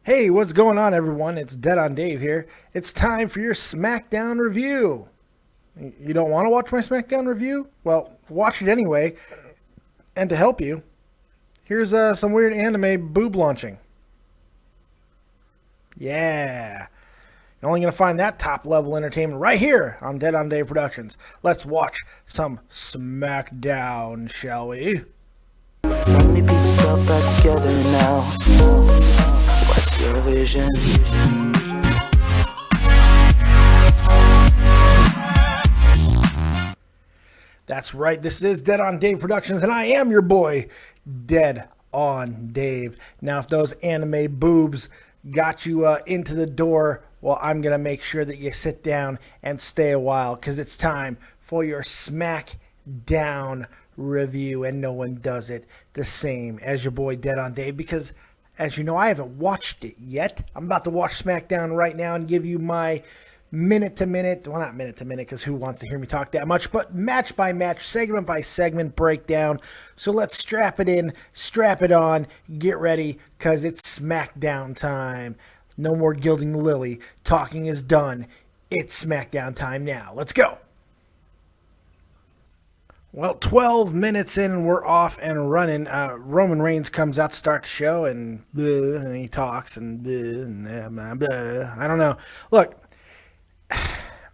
Hey, what's going on, everyone? It's Dead on Dave here. It's time for your SmackDown review. You don't want to watch my SmackDown review? Well, watch it anyway. And to help you, here's some weird anime boob launching. Yeah. You're only going to find that top-level entertainment right here on Dead on Dave Productions. Let's watch some SmackDown, shall we? So many pieces all back together now. What's your vision? That's right, this is Dead on Dave Productions, and I am your boy, Dead on Dave. Now, if those anime boobs got you into the door, well, I'm going to make sure that you sit down and stay a while, because it's time for your SmackDown review, and no one does it the same as your boy Dead on Dave, because as you know, I haven't watched it yet. I'm about to watch SmackDown right now and give you my minute to minute, well, not minute to minute, because who wants to hear me talk that much, but match by match, segment by segment breakdown. So let's strap it in, strap it on, get ready, because it's SmackDown time. No more gilding the lily. Talking is done. It's SmackDown time now. Let's go. Well, 12 minutes in, and we're off and running. Roman Reigns comes out to start the show, and he talks, and I don't know. Look,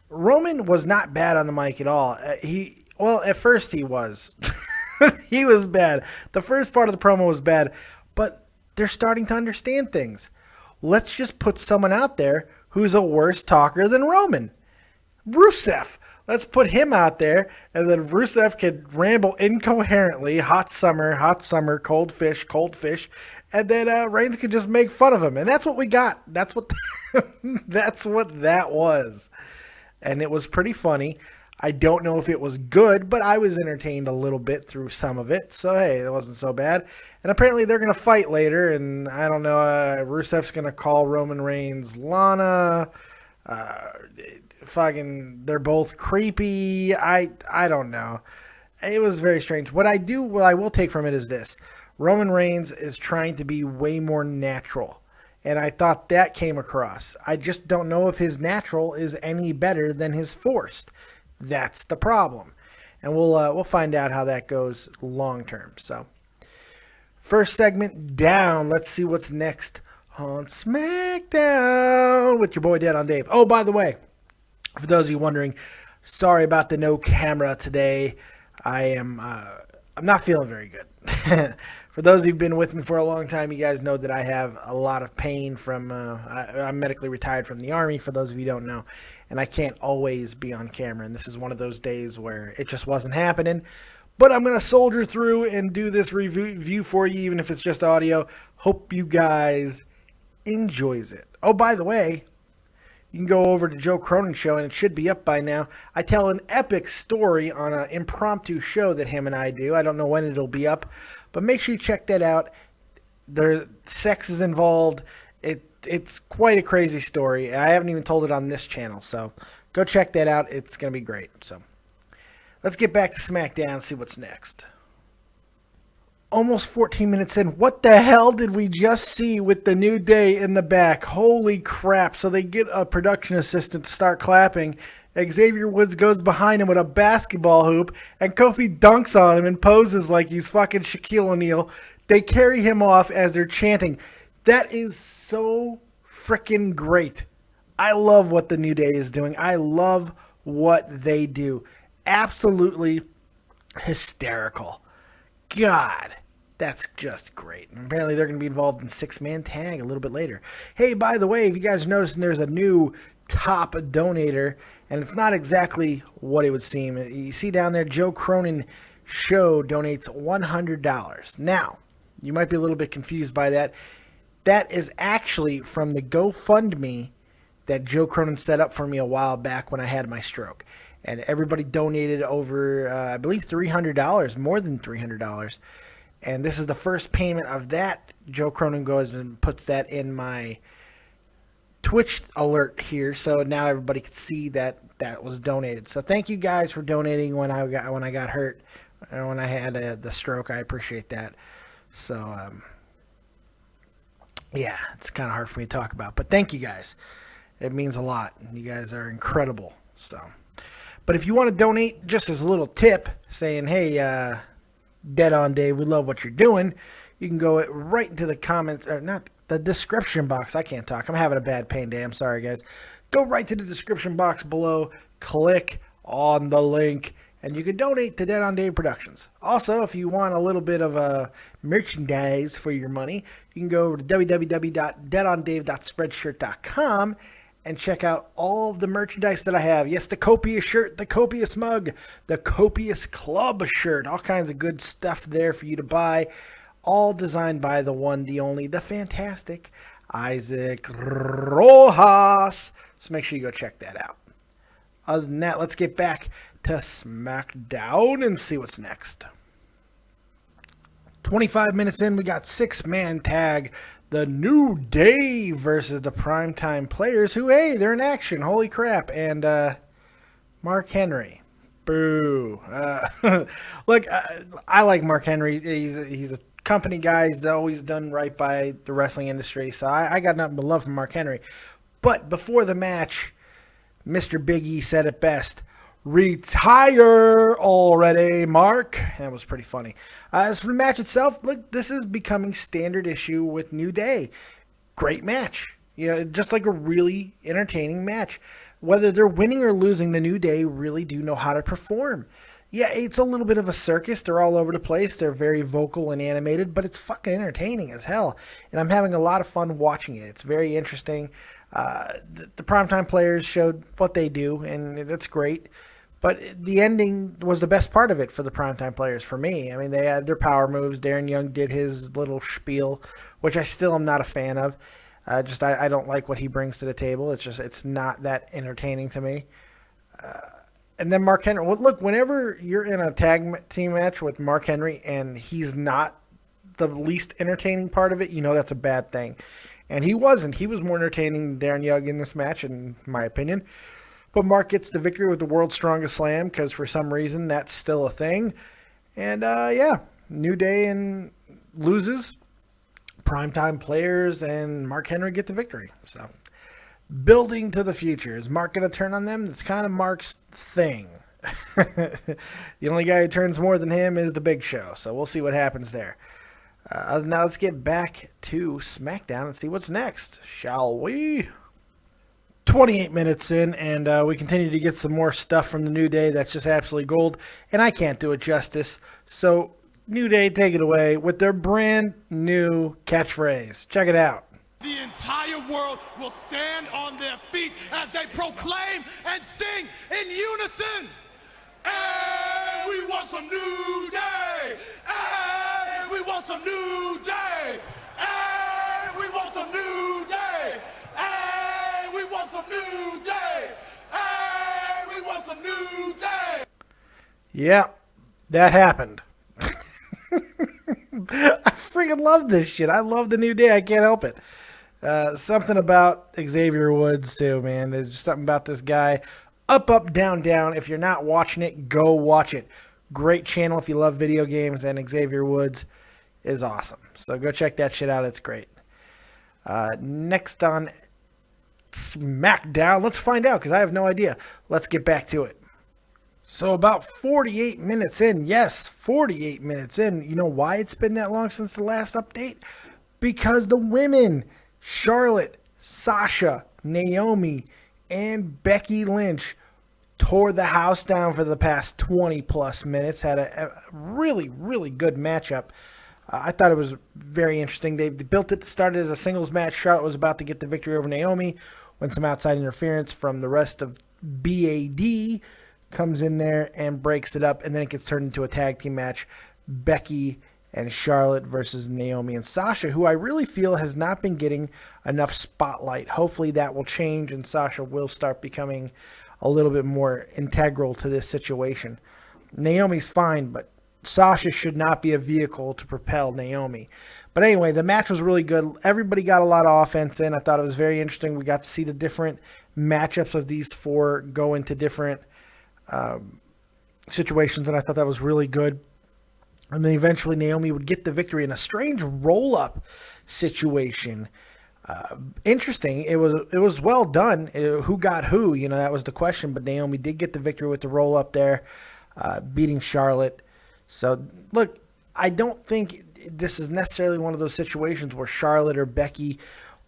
Roman was not bad on the mic at all. At first he was. He was bad. The first part of the promo was bad, but they're starting to understand things. Let's just put someone out there who's a worse talker than Roman. Rusev. Let's put him out there, and then Rusev can ramble incoherently, hot summer, cold fish, and then Reigns can just make fun of him. And that's what we got. That's what that's what that was. And it was pretty funny. I don't know if it was good, but I was entertained a little bit through some of it. So, hey, it wasn't so bad. And apparently they're going to fight later, and I don't know, Rusev's going to call Roman Reigns Lana. They're both creepy. I don't know. It was very strange. What I will take from it is this. Roman Reigns is trying to be way more natural, and I thought that came across. I just don't know if his natural is any better than his forced. That's the problem, and we'll find out how that goes long term. So, first segment down. Let's see what's next on SmackDown with your boy Dead on Dave. Oh, by the way, for those of you wondering, sorry about the no camera today. I'm not feeling very good. For those of you who've been with me for a long time, you guys know that I have a lot of pain from, I'm medically retired from the Army, for those of you who don't know, and I can't always be on camera, and this is one of those days where it just wasn't happening. But I'm going to soldier through and do this review for you, even if it's just audio. Hope you guys enjoys it. Oh, by the way, you can go over to Joe Cronin's show, and it should be up by now. I tell an epic story on an impromptu show that him and I do. I don't know when it'll be up, but make sure you check that out. There's sex is involved. It's quite a crazy story, and I haven't even told it on this channel, so go check that out. It's going to be great. So let's get back to SmackDown and see what's next. Almost 14 minutes in. What the hell did we just see with the New Day in the back? Holy crap. So they get a production assistant to start clapping. Xavier Woods goes behind him with a basketball hoop, and Kofi dunks on him and poses like he's fucking Shaquille O'Neal. They carry him off as they're chanting. That is so freaking great. I love what the New Day is doing. I love what they do. Absolutely hysterical. God, that's just great. And apparently they're going to be involved in six-man tag a little bit later. Hey, by the way, if you guys are noticing, there's a new top donator, and it's not exactly what it would seem. You see down there, Joe Cronin Show donates $100. Now, you might be a little bit confused by that. That is actually from the GoFundMe that Joe Cronin set up for me a while back when I had my stroke. And everybody donated over, I believe, $300, more than $300. And this is the first payment of that. Joe Cronin goes and puts that in my Twitch alert here, so now everybody can see that that was donated. So thank you guys for donating when I got hurt and when I had the stroke. I appreciate that. So Yeah, it's kind of hard for me to talk about. But thank you guys. It means a lot. You guys are incredible. So, but if you want to donate, just as a little tip, saying, "Hey, Dead on Dave, we love what you're doing," you can go right into the comments, or not the description box. I can't talk. I'm having a bad pain day. I'm sorry, guys. Go right to the description box below. Click on the link, and you can donate to Dead on Dave Productions. Also, if you want a little bit of merchandise for your money, you can go over to www.deadondave.spreadshirt.com and check out all of the merchandise that I have. Yes, the Copious shirt, the Copious mug, the Copious Club shirt, all kinds of good stuff there for you to buy, all designed by the one, the only, the fantastic Isaac Rojas. So make sure you go check that out. Other than that, let's get back to SmackDown and see what's next. 25 minutes in, we got 6-man tag. The New Day versus the Primetime Players, who, hey, they're in action. Holy crap. And Mark Henry. Boo. Look, I like Mark Henry. He's a company guy. He's always done right by the wrestling industry. So I got nothing but love for Mark Henry. But before the match, Mr. Big E said it best. Retire already, Mark. That was pretty funny. As for the match itself, look, this is becoming standard issue with New Day. Great match. You know, just like a really entertaining match. Whether they're winning or losing, the New Day really do know how to perform. Yeah, it's a little bit of a circus. They're all over the place. They're very vocal and animated, but it's fucking entertaining as hell. And I'm having a lot of fun watching it. It's very interesting. The Primetime Players showed what they do, and that's great. But the ending was the best part of it for the Primetime Players for me. I mean, they had their power moves. Darren Young did his little spiel, which I still am not a fan of. I don't like what he brings to the table. It's not that entertaining to me. And then Mark Henry. Well, look, whenever you're in a tag team match with Mark Henry and he's not the least entertaining part of it, you know that's a bad thing. And he wasn't. He was more entertaining than Darren Young in this match, in my opinion. But Mark gets the victory with the World's Strongest Slam because for some reason that's still a thing. And, New Day and loses. Primetime Players and Mark Henry get the victory. So, building to the future. Is Mark going to turn on them? That's kind of Mark's thing. The only guy who turns more than him is the Big Show. So, we'll see what happens there. Now, let's get back to SmackDown and see what's next, shall we? 28 minutes in, and we continue to get some more stuff from the New Day that's just absolutely gold, and I can't do it justice. So, New Day, take it away with their brand new catchphrase. Check it out. The entire world will stand on their feet as they proclaim and sing in unison. Hey, we want some New Day. Hey, we want some New Day. Hey, we want some New Day. Hey, we want some New Day. Hey, we want some New Day. Yeah, that happened. I freaking love this shit. I love the New Day. I can't help it. Something about Xavier Woods, too, man. There's just something about this guy. Up, up, down, down. If you're not watching it, go watch it. Great channel if you love video games, and Xavier Woods is awesome. So go check that shit out. It's great. Next on SmackDown. Let's find out, because I have no idea. Let's get back to it. So about 48 minutes in, yes, 48 minutes in. You know why it's been that long since the last update? Because the women, Charlotte, Sasha, Naomi, and Becky Lynch, tore the house down for the past 20-plus minutes. Had a really, really good matchup. I thought it was very interesting. They built it, started as a singles match. Charlotte was about to get the victory over Naomi when some outside interference from the rest of BAD comes in there and breaks it up, and then it gets turned into a tag team match. Becky and Charlotte versus Naomi and Sasha, who I really feel has not been getting enough spotlight. Hopefully that will change, and Sasha will start becoming a little bit more integral to this situation. Naomi's fine, but Sasha should not be a vehicle to propel Naomi. But anyway, the match was really good. Everybody got a lot of offense in. I thought it was very interesting. We got to see the different matchups of these four go into different situations, and I thought that was really good. And then eventually Naomi would get the victory in a strange roll-up situation. Interesting. It was well done. Who got who? That was the question. But Naomi did get the victory with the roll up there, beating Charlotte. So look, I don't think this is necessarily one of those situations where Charlotte or Becky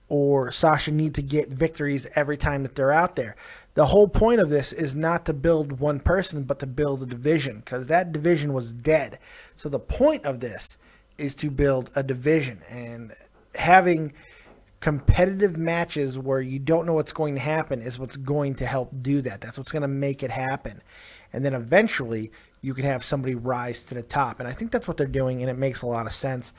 or Sasha need to get victories every time that they're out there. The whole point of this is not to build one person, but to build a division, because that division was dead. So the point of this is to build a division, and having competitive matches where you don't know what's going to happen is what's going to help do that. That's what's going to make it happen. And then eventually you can have somebody rise to the top. And I think that's what they're doing, and it makes a lot of sense.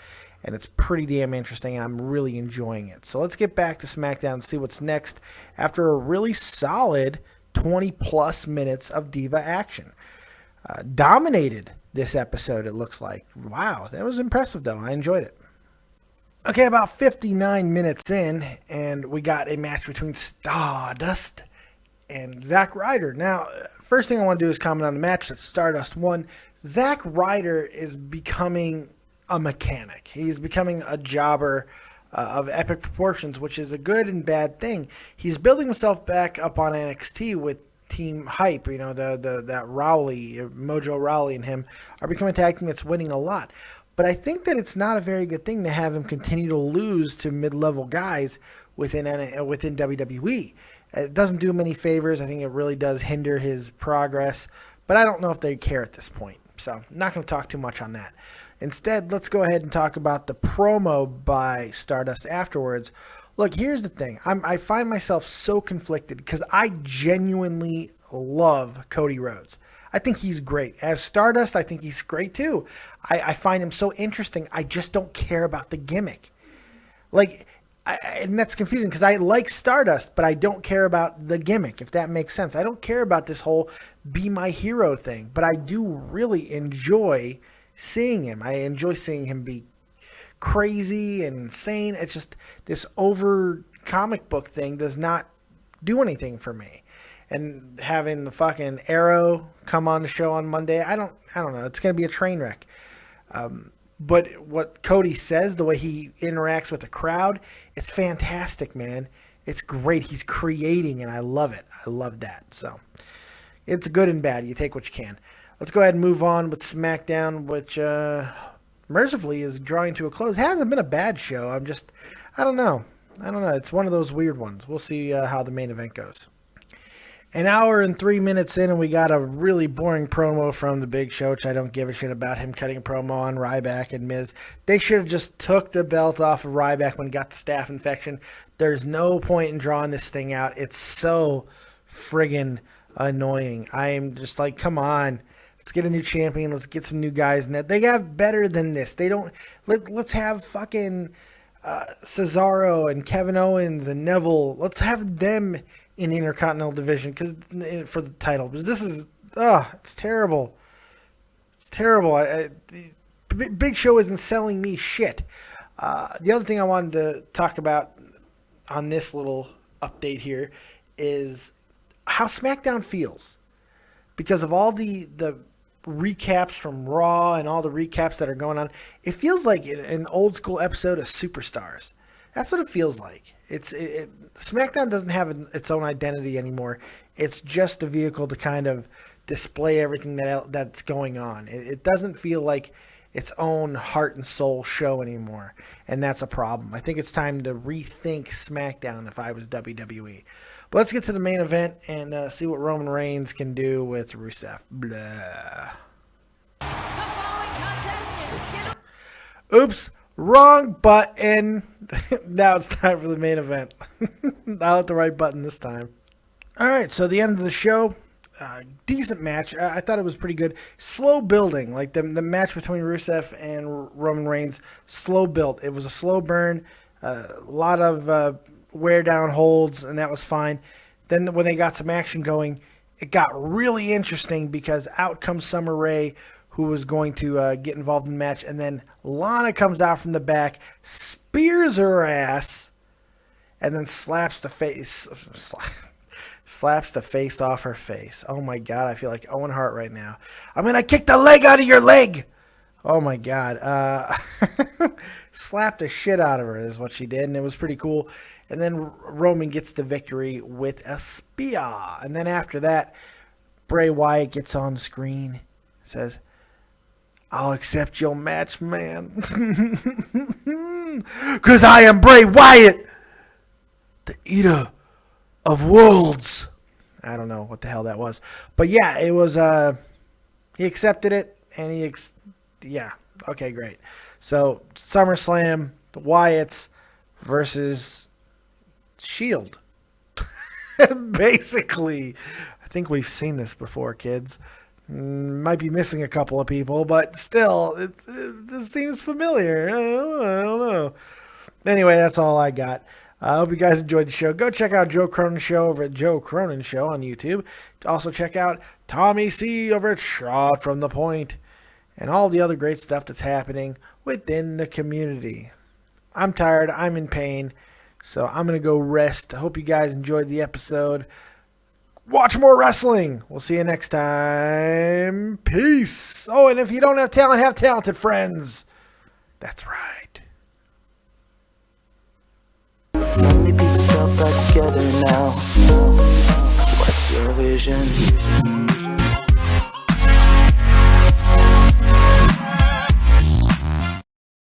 And it's pretty damn interesting, and I'm really enjoying it. So let's get back to SmackDown and see what's next after a really solid 20-plus minutes of Diva action. Dominated this episode, it looks like. Wow, that was impressive, though. I enjoyed it. Okay, about 59 minutes in, and we got a match between Stardust and Zack Ryder. Now, first thing I want to do is comment on the match that Stardust won. Zack Ryder is becoming a mechanic. He's becoming a jobber of epic proportions, which is a good and bad thing. He's building himself back up on NXT with Team Hype. That Rowley, Mojo Rowley and him are becoming a tag team that's winning a lot. But I think that it's not a very good thing to have him continue to lose to mid-level guys within WWE. It doesn't do him any favors. I think it really does hinder his progress. But I don't know if they care at this point. So I'm not going to talk too much on that. Instead, let's go ahead and talk about the promo by Stardust afterwards. Look, here's the thing. I find myself so conflicted because I genuinely love Cody Rhodes. I think he's great. As Stardust, I think he's great too. I find him so interesting. I just don't care about the gimmick. And that's confusing because I like Stardust, but I don't care about the gimmick, if that makes sense. I don't care about this whole be my hero thing, but I do really enjoy seeing him. I enjoy seeing him be crazy and insane. It's just this over comic book thing does not do anything for me. And having the fucking Arrow come on the show on Monday, I don't know. It's going to be a train wreck. But what Cody says, the way he interacts with the crowd, it's fantastic, man. It's great. He's creating, and I love it. I love that. So it's good and bad. You take what you can. Let's go ahead and move on with SmackDown, which mercifully is drawing to a close. It hasn't been a bad show. I don't know. It's one of those weird ones. We'll see how the main event goes. An hour and 3 minutes in, and we got a really boring promo from the Big Show, which I don't give a shit about him cutting a promo on Ryback and Miz. They should have just took the belt off of Ryback when he got the staph infection. There's no point in drawing this thing out. It's so friggin' annoying. I am just like, come on. Let's get a new champion. Let's get some new guys in that. They have better than this. They don't. Let's have fucking Cesaro and Kevin Owens and Neville. Let's have them in the Intercontinental Division for the title. Because this is, it's terrible. It's terrible. Big Show isn't selling me shit. The other thing I wanted to talk about on this little update here is how SmackDown feels. Because of all the recaps from Raw and all the recaps that are going on, it feels like an old school episode of Superstars. That's what it feels like. SmackDown doesn't have its own identity anymore. It's just a vehicle to kind of display everything that's going on. It doesn't feel like its own heart and soul show anymore, and that's a problem. I think it's time to rethink SmackDown if I was WWE. But let's get to the main event and see what Roman Reigns can do with Rusev. Blah. Oops. Wrong button. Now it's time for the main event. I'll hit the right button this time. All right, so the end of the show, decent match. I thought it was pretty good. Slow building, like the match between Rusev and Roman Reigns, slow built. It was a slow burn, a lot of wear down holds, and that was fine. Then when they got some action going, it got really interesting because out comes Summer Rae, who was going to get involved in the match, and then Lana comes out from the back, spears her ass, and then slaps the face off her face. Oh my God, I feel like Owen Hart right now. I'm going to kick the leg out of your leg. Oh my God. Slapped the shit out of her is what she did, and it was pretty cool. And then Roman gets the victory with a spear. And then after that, Bray Wyatt gets on screen, says, I'll accept your match, man. Because I am Bray Wyatt, the eater of worlds. I don't know what the hell that was. But yeah, it was, he accepted it, and yeah, okay, great. So, SummerSlam, the Wyatts versus Shield. Basically, I think we've seen this before, kids. Might be missing a couple of people, but still, it seems familiar. I don't know. Anyway, that's all I got. I hope you guys enjoyed the show. Go check out Joe Cronin Show over at Joe Cronin Show on YouTube. Also check out Tommy C over at Shot from the Point and all the other great stuff that's happening within the community. I'm tired. I'm in pain. So I'm going to go rest. I hope you guys enjoyed the episode. Watch more wrestling. We'll see you next time. Peace. Oh, and if you don't have talent, have talented friends. That's right. So many pieces all back together now. What's your vision?